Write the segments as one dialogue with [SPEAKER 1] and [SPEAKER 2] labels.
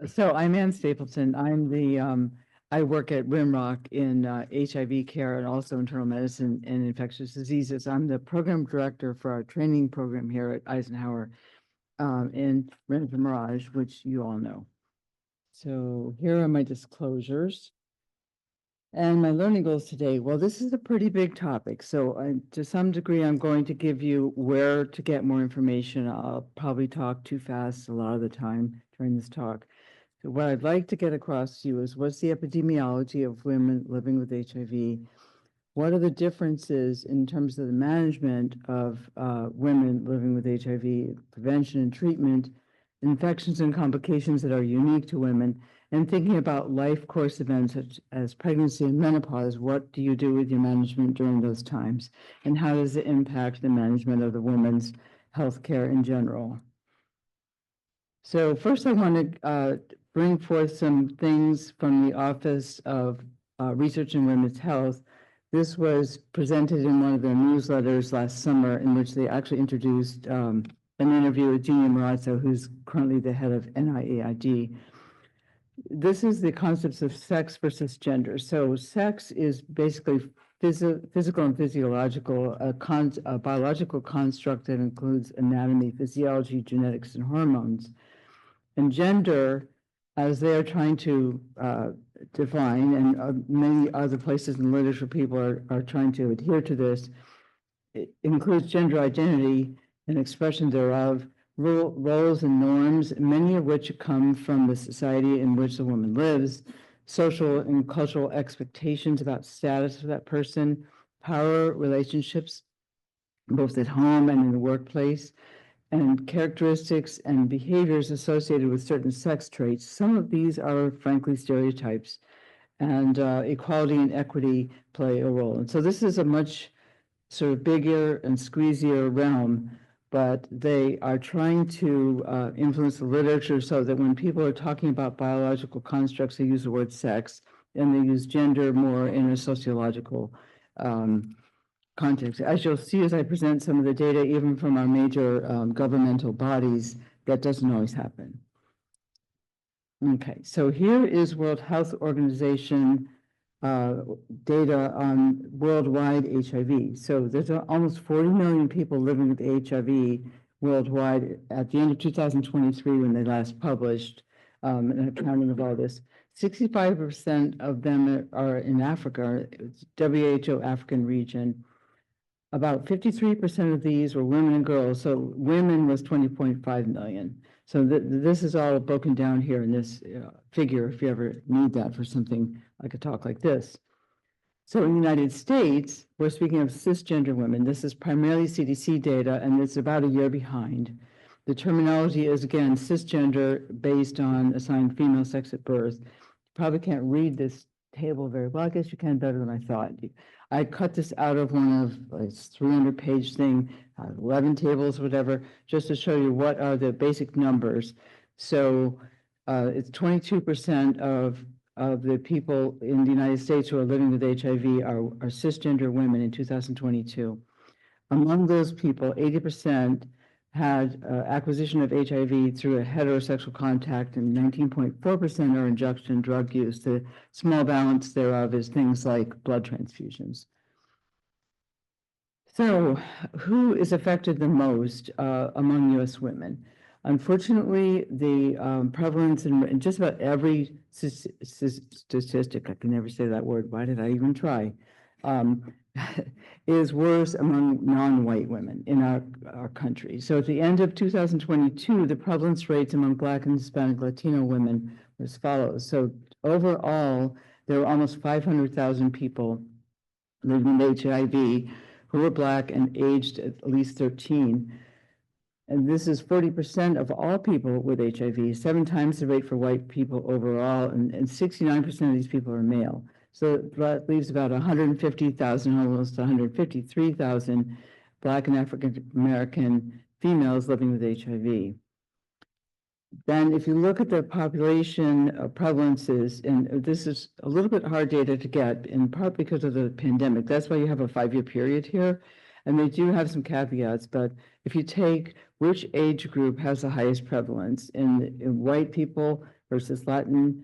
[SPEAKER 1] So I'm Ann Stapleton. I work at Rimrock in HIV care and also internal medicine and infectious diseases. I'm the program director for our training program here at Eisenhower in Renton Mirage, which you all know. So here are my disclosures. And my learning goals today. Well, this is a pretty big topic. So to some degree, I'm going to give you where to get more information. I'll probably talk too fast a lot of the time during this talk. So what I'd like to get across to you is what's the epidemiology of women living with HIV? What are the differences in terms of the management of women living with HIV, prevention and treatment, infections and complications that are unique to women, and thinking about life course events such as pregnancy and menopause? What do you do with your management during those times? And how does it impact the management of the woman's health care in general? So first I want to bring forth some things from the Office of Research in Women's Health. This was presented in one of their newsletters last summer, in which they actually introduced an interview with Gina Marazzo, who's currently the head of NIAID. This is the concepts of sex versus gender. So sex is basically physical and physiological, a biological construct that includes anatomy, physiology, genetics, and hormones. And gender, as they are trying to define, and many other places in the literature people are trying to adhere to this, it includes gender identity and expression thereof, roles and norms, many of which come from the society in which the woman lives, social and cultural expectations about status of that person, power relationships, both at home and in the workplace, and characteristics and behaviors associated with certain sex traits. Some of these are frankly stereotypes, and equality and equity play a role. And so this is a much sort of bigger and squeezier realm, but they are trying to influence the literature so that when people are talking about biological constructs, they use the word sex, and they use gender more in a sociological context. As you'll see as I present some of the data, even from our major governmental bodies, that doesn't always happen. Okay, so here is World Health Organization data on worldwide HIV. So there's almost 40 million people living with HIV worldwide at the end of 2023 when they last published an accounting of all this. 65% of them are in Africa, WHO African region. About 53% of these were women and girls. So women was 20.5 million. So this is all broken down here in this figure, if you ever need that for something like a talk like this. So in the United States, we're speaking of cisgender women. This is primarily CDC data, and it's about a year behind. The terminology is, again, cisgender based on assigned female sex at birth. You probably can't read this table very well. I guess you can better than I thought. I cut this out of one of like 300-page thing, 11 tables, whatever, just to show you what are the basic numbers. So it's 22% of the people in the United States who are living with HIV are cisgender women in 2022. Among those people, 80% had acquisition of HIV through a heterosexual contact, and 19.4% are injection drug use. The small balance thereof is things like blood transfusions. So who is affected the most among US women? Unfortunately, the prevalence in just about every statistic, I can never say that word, why did I even try, is worse among non-white women in our country. So at the end of 2022, the prevalence rates among Black and Hispanic Latino women were as follows. So overall, there were almost 500,000 people living with HIV who were Black and aged at least 13. And this is 40% of all people with HIV, 7 times the rate for white people overall, and 69% of these people are male. So that leaves about 150,000, almost 153,000 Black and African American females living with HIV. Then if you look at the population prevalences, and this is a little bit hard data to get, in part because of the pandemic. That's why you have a 5-year period here. And they do have some caveats, but if you take which age group has the highest prevalence, in white people, versus Latino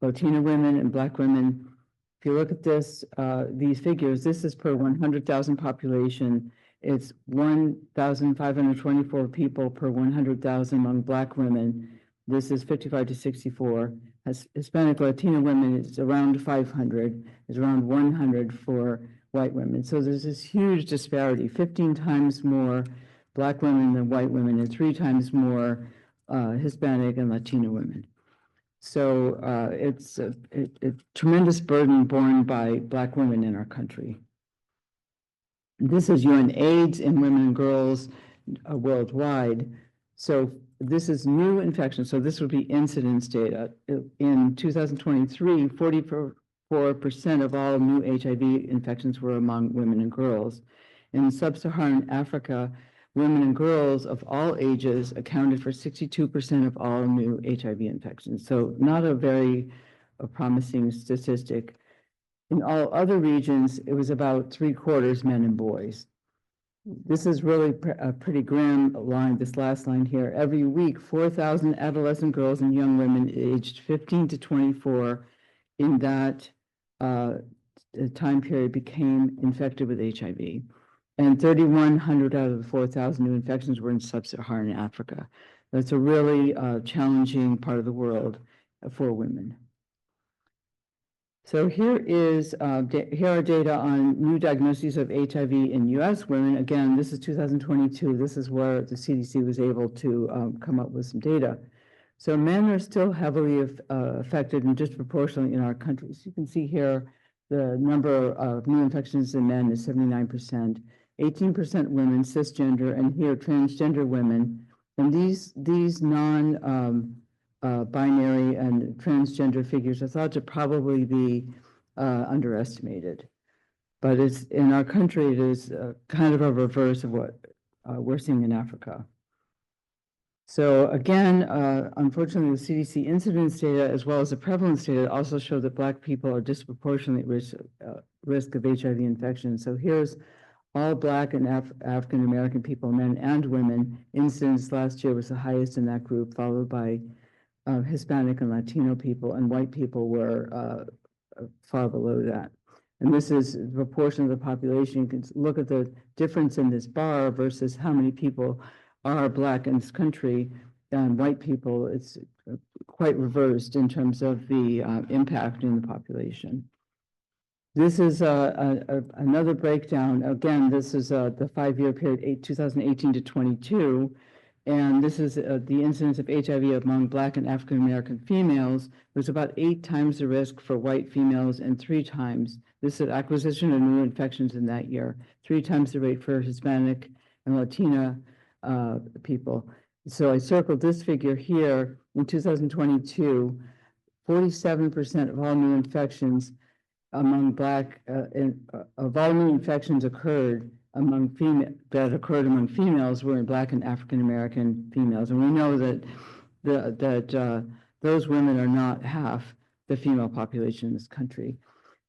[SPEAKER 1] women and Black women. If you look at this, these figures, this is per 100,000 population. It's 1,524 people per 100,000 among Black women. This is 55 to 64. As Hispanic Latino women, it's around 500. It's around 100 for white women. So there's this huge disparity, 15 times more Black women than white women and 3 times more Hispanic and Latino women. So it's a tremendous burden borne by Black women in our country. This is UN AIDS in women and girls worldwide. So this is new infections. So this would be incidence data. In 2023, 44% of all new HIV infections were among women and girls. In sub-Saharan Africa, women and girls of all ages accounted for 62% of all new HIV infections. So not a very promising statistic. In all other regions, it was about 3/4 men and boys. This is really a pretty grim line, this last line here. Every week, 4,000 adolescent girls and young women aged 15 to 24 in that time period became infected with HIV. And 3,100 out of the 4,000 new infections were in sub-Saharan Africa. That's a really challenging part of the world for women. So here are data on new diagnoses of HIV in U.S. women. Again, this is 2022. This is where the CDC was able to come up with some data. So men are still heavily affected and disproportionately in our countries. You can see here the number of new infections in men is 79%, 18% women, cisgender, and here transgender women. And these non-binary and transgender figures are thought to probably be underestimated. But it's in our country, it is kind of a reverse of what we're seeing in Africa. So again, unfortunately, the CDC incidence data as well as the prevalence data also show that Black people are disproportionately risk of HIV infection. So here's all Black and African American people, men and women. Incidence last year was the highest in that group, followed by Hispanic and Latino people, and white people were far below that. And this is the proportion of the population. You can look at the difference in this bar versus how many people are Black in this country, and white people. It's quite reversed in terms of the impact in the population. This is another breakdown. Again, this is the 5-year period, 2018 to 22. And this is the incidence of HIV among Black and African American females. There's about 8 times the risk for white females and 3 times. This is acquisition of new infections in that year, 3 times the rate for Hispanic and Latina people. So I circled this figure here. In 2022, 47% of all new infections among Black, of all new infections occurred among females were in Black and African American females, and we know that those women are not half the female population in this country.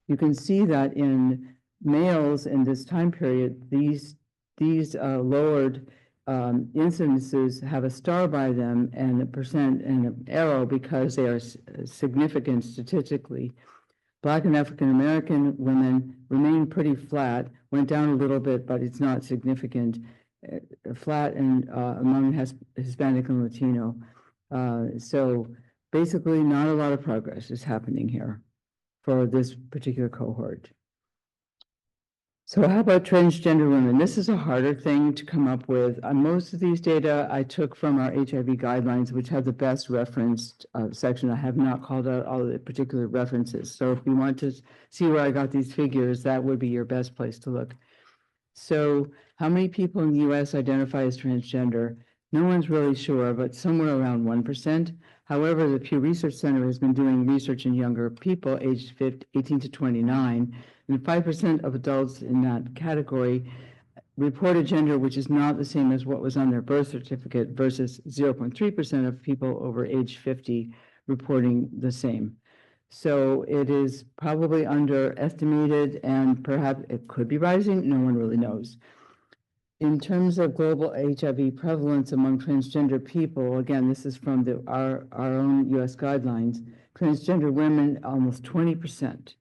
[SPEAKER 1] You can see that in males in this time period, these lowered incidences have a star by them and a percent and an arrow because they are significant statistically. Black and African American women remain pretty flat, went down a little bit, but it's not significant. Flat and among Hispanic and Latino. So basically not a lot of progress is happening here for this particular cohort. So how about transgender women? This is a harder thing to come up with. Most of these data I took from our HIV guidelines, which have the best referenced section. I have not called out all the particular references. So if you want to see where I got these figures, that would be your best place to look. So how many people in the US identify as transgender? No one's really sure, but somewhere around 1%. However, the Pew Research Center has been doing research in younger people aged 18 to 29, and 5% of adults in that category report a gender which is not the same as what was on their birth certificate versus 0.3% of people over age 50 reporting the same. So it is probably underestimated, and perhaps it could be rising. No one really knows. In terms of global HIV prevalence among transgender people, again, this is from our own US guidelines, transgender women, almost 20%,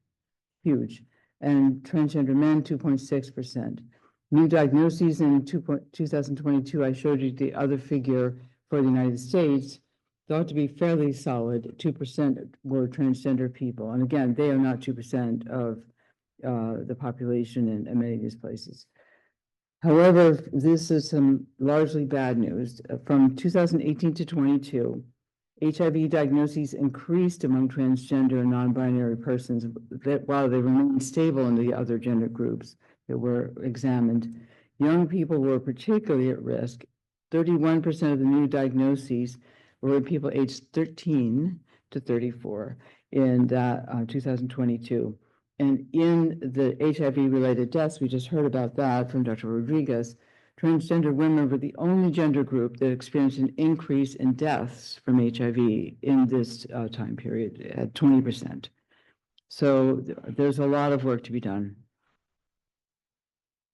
[SPEAKER 1] huge, and transgender men, 2.6%. New diagnoses in 2022, I showed you the other figure for the United States, thought to be fairly solid, 2% were transgender people. And again, they are not 2% of the population in many of these places. However, this is some largely bad news. From 2018 to 22, HIV diagnoses increased among transgender and non-binary persons while they remained stable in the other gender groups that were examined. Young people were particularly at risk. 31% of the new diagnoses were in people aged 13 to 34 in 2022. And in the HIV-related deaths, we just heard about that from Dr. Rodriguez, transgender women were the only gender group that experienced an increase in deaths from HIV in this time period at 20%. So there's a lot of work to be done.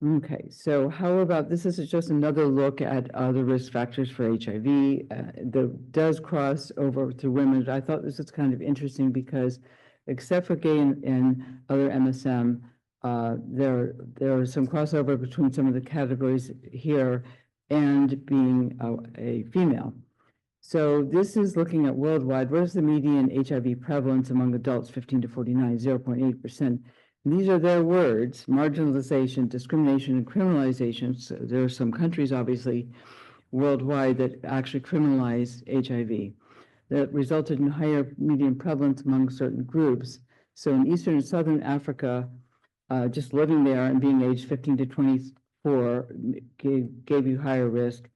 [SPEAKER 1] Okay, so how about, this is just another look at other risk factors for HIV that does cross over to women. I thought this was kind of interesting because except for gay and other MSM, there is some crossover between some of the categories here and being a female. So this is looking at worldwide. What is the median HIV prevalence among adults 15 to 49, 0.8%. These are their words: marginalization, discrimination, and criminalization. So there are some countries, obviously, worldwide that actually criminalize HIV. That resulted in higher median prevalence among certain groups. So in Eastern and Southern Africa, just living there and being aged 15 to 24 gave you higher risk.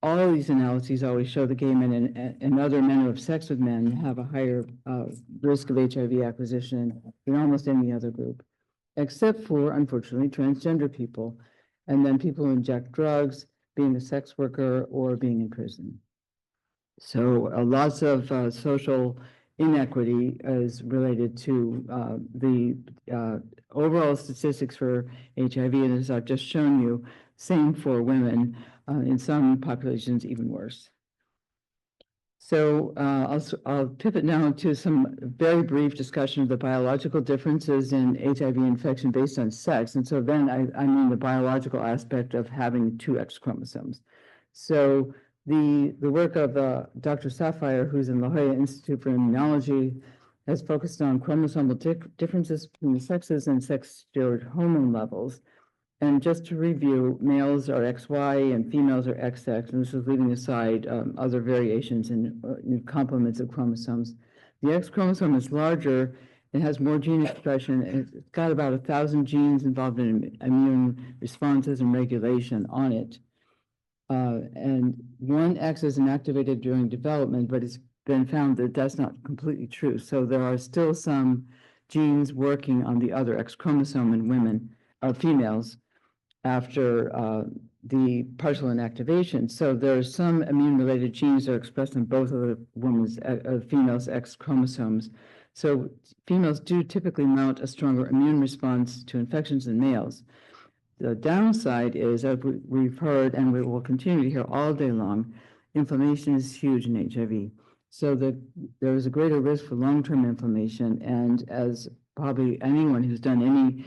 [SPEAKER 1] All of these analyses always show that gay men and other men who have sex with men have a higher risk of HIV acquisition than almost any other group, except for, unfortunately, transgender people, and then people who inject drugs, being a sex worker, or being in prison. So lots of social inequity is related to the overall statistics for HIV, and as I've just shown you, same for women, in some populations even worse. So I'll pivot now to some very brief discussion of the biological differences in HIV infection based on sex. And so then I mean the biological aspect of having two X chromosomes. So the work of Dr. Sapphire, who's in La Jolla Institute for Immunology, has focused on chromosomal differences between the sexes and sex-steroid hormone levels. And just to review, males are XY and females are XX, and this is leaving aside other variations in complements of chromosomes. The X chromosome is larger, it has more gene expression, and it's got about 1,000 genes involved in immune responses and regulation on it. And one X is inactivated during development, but it's been found that that's not completely true. So there are still some genes working on the other X chromosome in women, or females, after the partial inactivation. So there are some immune-related genes that are expressed in both of the women's, females' X chromosomes. So females do typically mount a stronger immune response to infections than males. The downside is, as we've heard, and we will continue to hear all day long, inflammation is huge in HIV. So there is a greater risk for long-term inflammation, and as probably anyone who's done any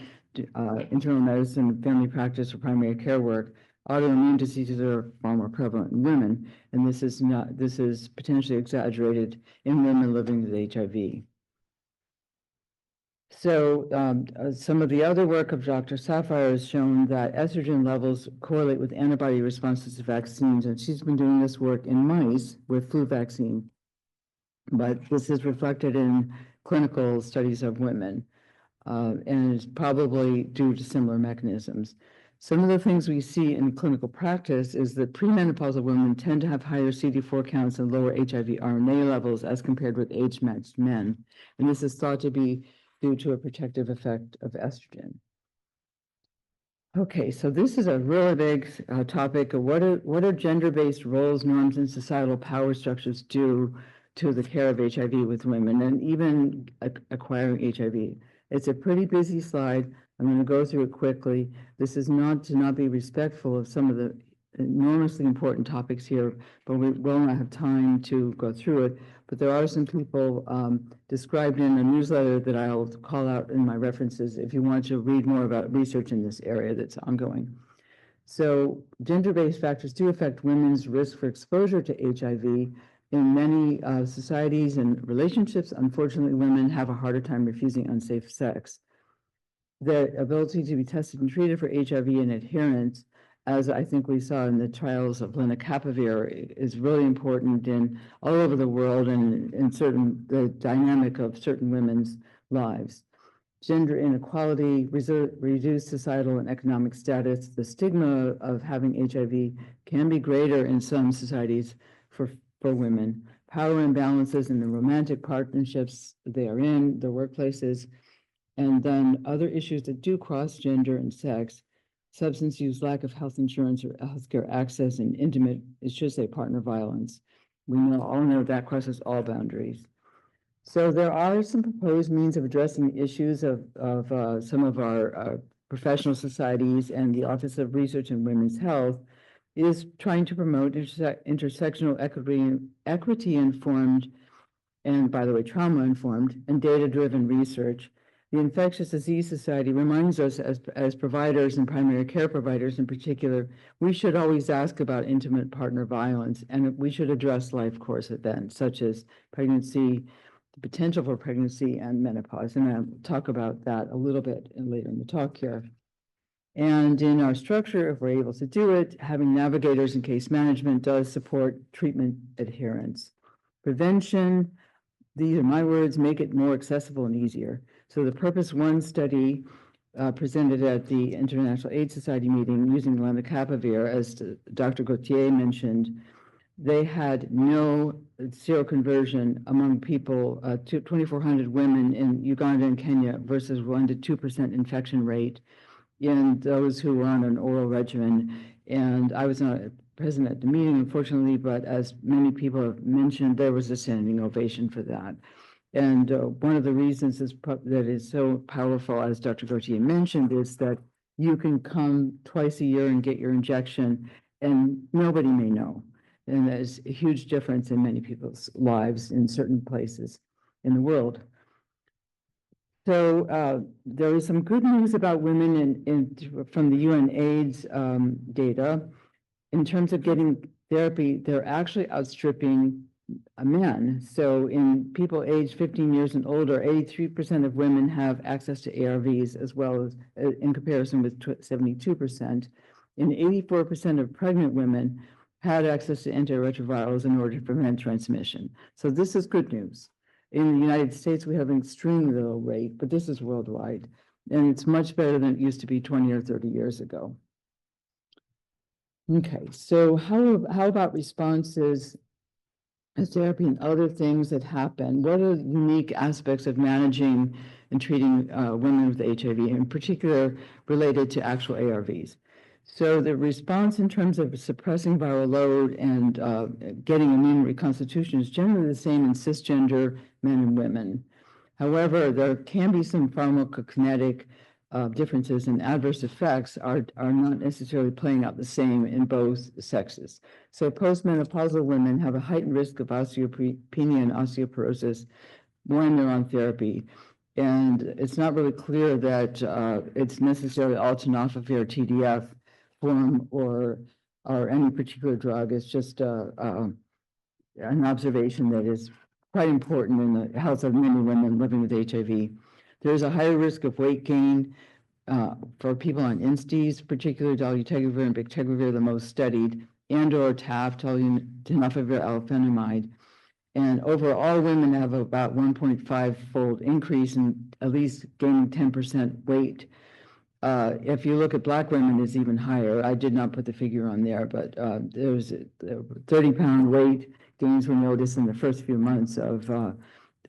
[SPEAKER 1] internal medicine, family practice, or primary care work, autoimmune diseases are far more prevalent in women, and this is potentially exaggerated in women living with HIV. So some of the other work of Dr. Sapphire has shown that estrogen levels correlate with antibody responses to vaccines, and she's been doing this work in mice with flu vaccine, but this is reflected in clinical studies of women. And it's probably due to similar mechanisms. Some of the things we see in clinical practice is that premenopausal women tend to have higher CD4 counts and lower HIV RNA levels as compared with age-matched men. And this is thought to be due to a protective effect of estrogen. Okay, so this is a really big topic of what are gender-based roles, norms, and societal power structures do to the care of HIV with women and even acquiring HIV. It's a pretty busy slide. I'm going to go through it quickly. This is not to not be respectful of some of the enormously important topics here, but we will not have time to go through it. But there are some people described in a newsletter that I'll call out in my references if you want to read more about research in this area that's ongoing. So gender-based factors do affect women's risk for exposure to HIV. In many societies and relationships, unfortunately, women have a harder time refusing unsafe sex. The ability to be tested and treated for HIV and adherence, as I think we saw in the trials of lenacapavir, is really important in all over the world and in the dynamic of certain women's lives. Gender inequality, reduced societal and economic status. The stigma of having HIV can be greater in some societies for women. Power imbalances in the romantic partnerships they are in, their workplaces, and then other issues that do cross gender and sex, substance use, lack of health insurance or healthcare access, and intimate, it should say partner violence. We all know that crosses all boundaries. So there are some proposed means of addressing the issues of some of our professional societies, and the Office of Research in Women's Health is trying to promote intersectional equity-informed, and by the way, trauma-informed and data-driven research. The Infectious Disease Society reminds us as providers and primary care providers in particular, we should always ask about intimate partner violence, and we should address life course events such as pregnancy, the potential for pregnancy, and menopause. And I'll talk about that a little bit later in the talk here. And in our structure, if we're able to do it, having navigators and case management does support treatment adherence. Prevention, these are my words, make it more accessible and easier. So the Purpose 1 study presented at the International AIDS Society meeting using lenacapavir, as Dr. Gauthier mentioned, they had no seroconversion among people, 2,400 women in Uganda and Kenya versus 1 to 2% infection rate in those who were on an oral regimen. And I was not present at the meeting, unfortunately, but as many people have mentioned, there was a standing ovation for that. And one of the reasons that is so powerful, as Dr. Gauthier mentioned, is that you can come twice a year and get your injection, and nobody may know. And there's a huge difference in many people's lives in certain places in the world. So there is some good news about women from the UN AIDS data. In terms of getting therapy, they're actually outstripping men. So in people aged 15 years and older, 83% of women have access to ARVs, as well as in comparison with 72%. And 84% of pregnant women had access to antiretrovirals in order to prevent transmission. So this is good news. In the United States, we have an extremely low rate, but this is worldwide. And it's much better than it used to be 20 or 30 years ago. Okay, so how about responses as therapy and other things that happen? What are the unique aspects of managing and treating women with HIV, in particular related to actual ARVs? So the response in terms of suppressing viral load and getting immune reconstitution is generally the same in cisgender men and women. However, there can be some pharmacokinetic differences, and adverse effects are not necessarily playing out the same in both sexes. So postmenopausal women have a heightened risk of osteopenia and osteoporosis when they're on therapy. And it's not really clear that it's necessarily all tenofovir TDF form or any particular drug. It's just an observation that is quite important in the health of many women living with HIV. There's a higher risk of weight gain for people on INSTIs, particularly dolutegravir and bictegravir, the most studied, and/or TAF, tenofovir alafenamide. And overall, women have about 1.5-fold increase in at least gaining 10% weight. If you look at Black women, it's even higher. I did not put the figure on there, but there's 30-pound weight gains were noticed in the first few months of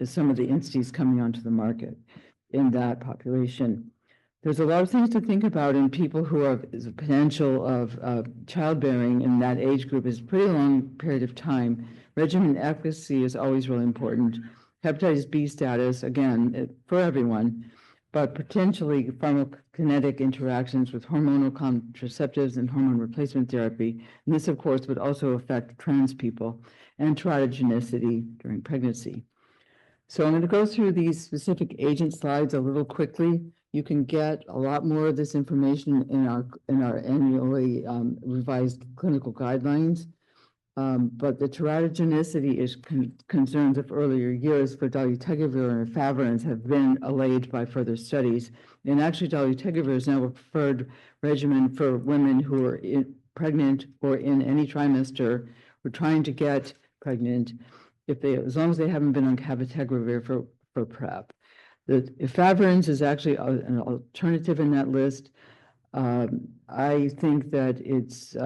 [SPEAKER 1] some of the INSTIs coming onto the market in that population. There's a lot of things to think about in people who have the potential of childbearing in that age group is a pretty long period of time. Regimen efficacy is always really important. Hepatitis B status, again, for everyone, but potentially pharmacokinetic interactions with hormonal contraceptives and hormone replacement therapy. And this, of course, would also affect trans people and teratogenicity during pregnancy. So I'm going to go through these specific agent slides a little quickly. You can get a lot more of this information in our annually revised clinical guidelines. But the teratogenicity is concerns of earlier years for dolutegravir and efavirenz have been allayed by further studies. And actually, dolutegravir is now a preferred regimen for women who are pregnant or in any trimester or trying to get pregnant, as long as they haven't been on cabotegravir for PrEP. The efavirenz is actually an alternative in that list. I think that it's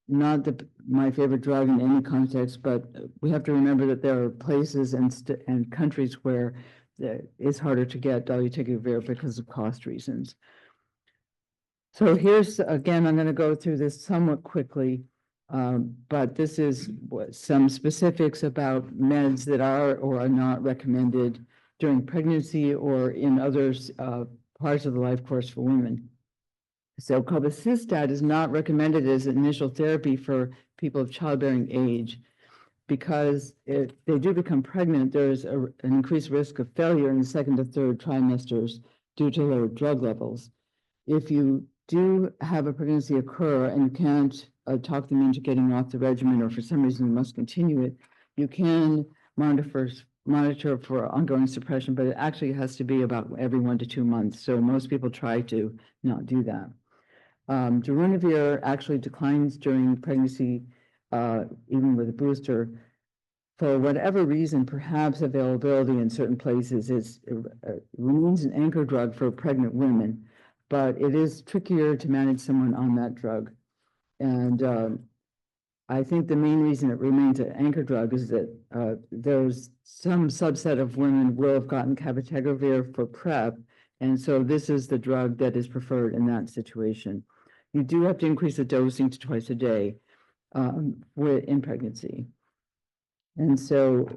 [SPEAKER 1] not my favorite drug in any context, but we have to remember that there are places and countries where it's harder to get dolutegravir because of cost reasons. So here's, again, I'm going to go through this somewhat quickly, but this is some specifics about meds that are or are not recommended during pregnancy or in other parts of the life course for women. So cobicistat is not recommended as initial therapy for people of childbearing age because if they do become pregnant, there's an increased risk of failure in the second to third trimesters due to lower drug levels. If you do have a pregnancy occur and you can't talk them into getting off the regimen, or for some reason you must continue it, you can monitor for ongoing suppression, but it actually has to be about every 1 to 2 months. So most people try to not do that. Darunavir actually declines during pregnancy, even with a booster. For whatever reason, perhaps availability in certain places remains an anchor drug for pregnant women, but it is trickier to manage someone on that drug. And I think the main reason it remains an anchor drug is that there's some subset of women will have gotten cabotegravir for PrEP, and so this is the drug that is preferred in that situation. You do have to increase the dosing to twice a day in pregnancy. And so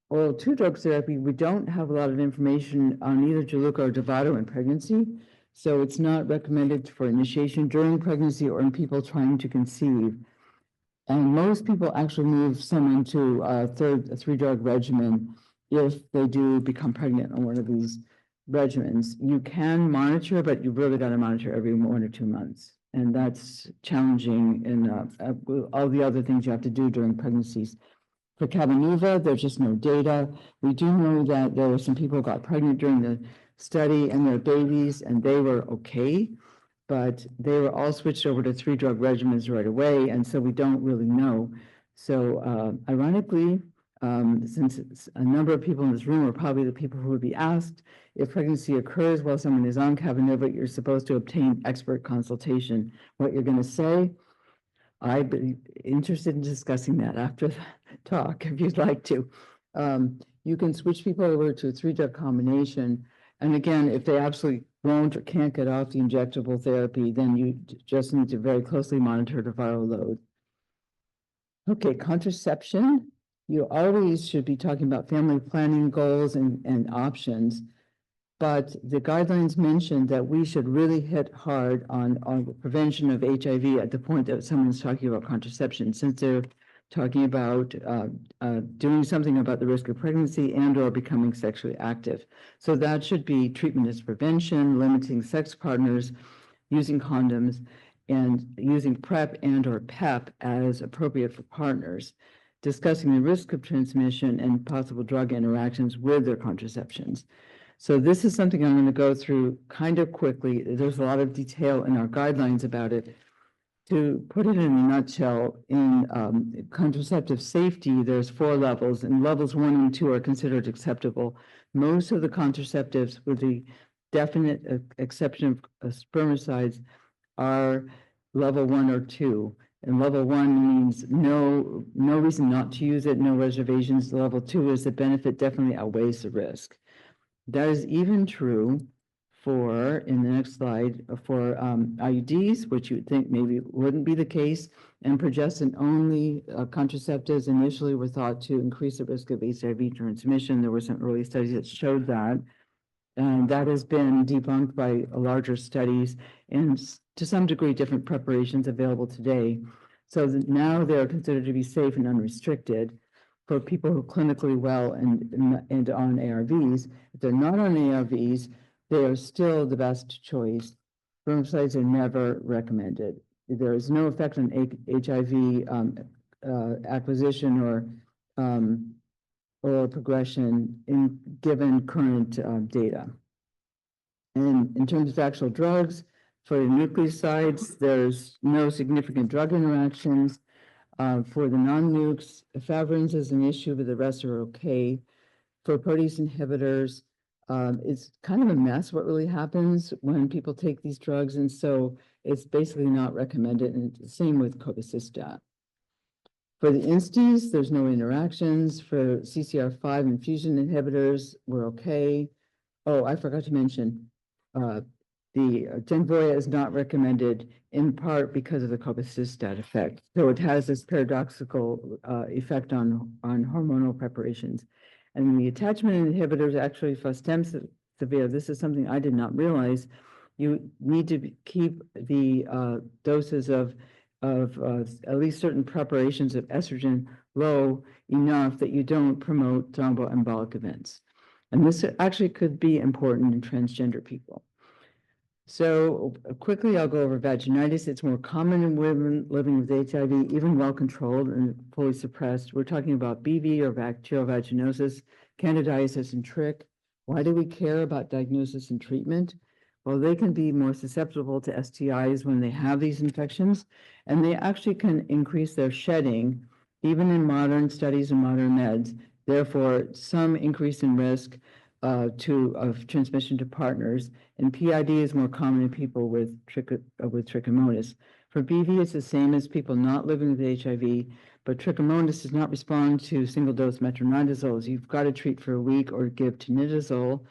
[SPEAKER 1] oral two-drug therapy, we don't have a lot of information on either Juluca or Dovato in pregnancy, so it's not recommended for initiation during pregnancy or in people trying to conceive. And most people actually move someone to a three-drug regimen if they do become pregnant on one of these regimens. You can monitor, but you really got to monitor every 1 or 2 months. And that's challenging in all the other things you have to do during pregnancies. For Cabenuva, there's just no data. We do know that there were some people who got pregnant during the study and their babies, and they were okay, but they were all switched over to three-drug regimens right away, and so we don't really know. So ironically, since a number of people in this room are probably the people who would be asked, if pregnancy occurs while someone is on Cabenuva, you're supposed to obtain expert consultation. What you're going to say, I'd be interested in discussing that after the talk, if you'd like to. You can switch people over to a three-drug combination. And again, if they absolutely won't or can't get off the injectable therapy, then you just need to very closely monitor the viral load. Okay, contraception. You always should be talking about family planning goals and options, but the guidelines mentioned that we should really hit hard on prevention of HIV at the point that someone's talking about contraception, since they're talking about doing something about the risk of pregnancy and or becoming sexually active. So that should be treatment as prevention, limiting sex partners, using condoms, and using PrEP and or PEP as appropriate for partners, discussing the risk of transmission and possible drug interactions with their contraceptions. So this is something I'm going to go through kind of quickly. There's a lot of detail in our guidelines about it. To put it in a nutshell, in contraceptive safety, there's 4 levels, and levels 1 and 2 are considered acceptable. Most of the contraceptives, with the definite exception of spermicides, are level 1 or 2. And level 1 means no reason not to use it, no reservations. Level 2 is the benefit definitely outweighs the risk. That is even true for, in the next slide, for IUDs, which you would think maybe wouldn't be the case, and progestin-only contraceptives initially were thought to increase the risk of HIV transmission. There were some early studies that showed that. And that has been debunked by larger studies and to some degree different preparations available today. So that now they are considered to be safe and unrestricted for people who are clinically well and on ARVs. If they're not on ARVs, they are still the best choice. Spermicides are never recommended. There is no effect on HIV acquisition or progression given current data. And in terms of actual drugs, for nucleosides, there's no significant drug interactions. For the non-nukes, efavirenz is an issue, but the rest are okay. For protease inhibitors, it's kind of a mess what really happens when people take these drugs, and so it's basically not recommended, and the same with cobicistat. For the instis, there's no interactions. For CCR5 and fusion inhibitors, we're okay. Oh, I forgot to mention, the Genvoya is not recommended in part because of the cobicistat effect. So it has this paradoxical effect on hormonal preparations. And the attachment inhibitors, actually fostemsavir, this is something I did not realize. You need to keep the doses of at least certain preparations of estrogen low enough that you don't promote thromboembolic events. And this actually could be important in transgender people. So quickly, I'll go over vaginitis. It's more common in women living with HIV, even well controlled and fully suppressed. We're talking about BV or bacterial vaginosis, candidiasis, and trich. Why do we care about diagnosis and treatment? Well, they can be more susceptible to STIs when they have these infections, and they actually can increase their shedding, even in modern studies and modern meds. Therefore, some increase in risk of transmission to partners, and PID is more common in people with trichomonas. For BV, it's the same as people not living with HIV, but trichomonas does not respond to single-dose metronidazole. You've got to treat for a week or give tinidazole,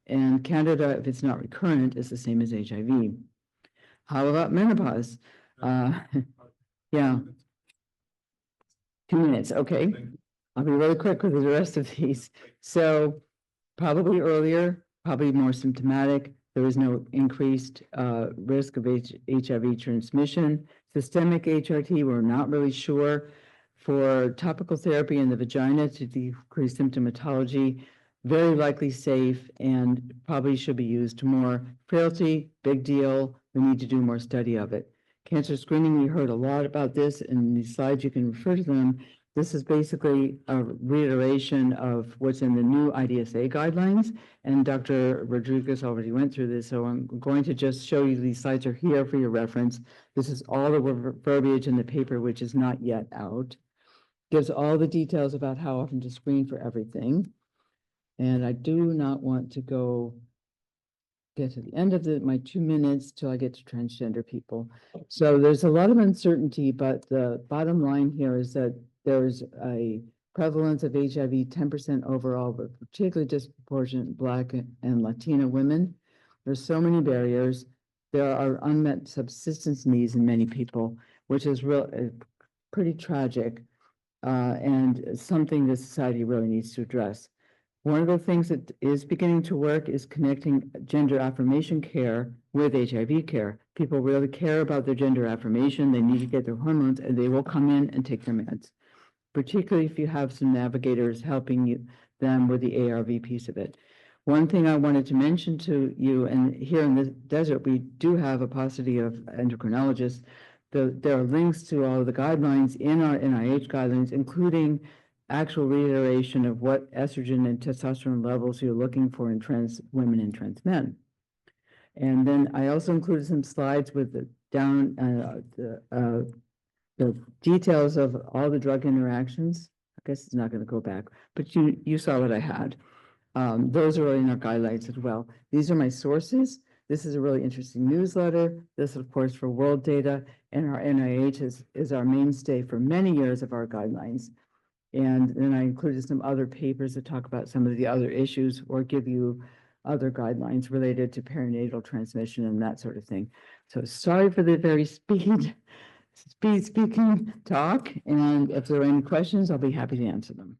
[SPEAKER 1] and Candida, if it's not recurrent, is the same as HIV. How about menopause? Yeah. 2 minutes, okay. I'll be really quick with the rest of these. So probably earlier, probably more symptomatic. There is no increased risk of HIV transmission. Systemic HRT, we're not really sure. For topical therapy in the vagina to decrease symptomatology, very likely safe and probably should be used more. Frailty, big deal. We need to do more study of it. Cancer screening, we heard a lot about this in these slides. You can refer to them. This is basically a reiteration of what's in the new IDSA guidelines, and Dr. Rodriguez already went through this, so I'm going to just show you these slides are here for your reference. This is all the verbiage in the paper, which is not yet out. Gives all the details about how often to screen for everything. And I do not want to get to the end of my 2 minutes till I get to transgender people. So there's a lot of uncertainty, but the bottom line here is that there's a prevalence of HIV 10% overall, but particularly disproportionate Black and Latina women. There's so many barriers. There are unmet subsistence needs in many people, which is pretty tragic and something that society really needs to address. One of the things that is beginning to work is connecting gender affirmation care with HIV care. People really care about their gender affirmation. They need to get their hormones, and they will come in and take their meds, particularly if you have some navigators helping them with the ARV piece of it. One thing I wanted to mention to you, and here in the desert, we do have a paucity of endocrinologists. There are links to all of the guidelines in our NIH guidelines, including actual reiteration of what estrogen and testosterone levels you're looking for in trans women and trans men. And then I also included some slides with the details of all the drug interactions. I guess it's not going to go back, but you saw what I had. Those are in our guidelines as well. These are my sources. This is a really interesting newsletter. This, of course, for world data, and our NIH is our mainstay for many years of our guidelines. And then I included some other papers that talk about some of the other issues or give you other guidelines related to perinatal transmission and that sort of thing. So sorry for the very speaking talk. And if there are any questions, I'll be happy to answer them.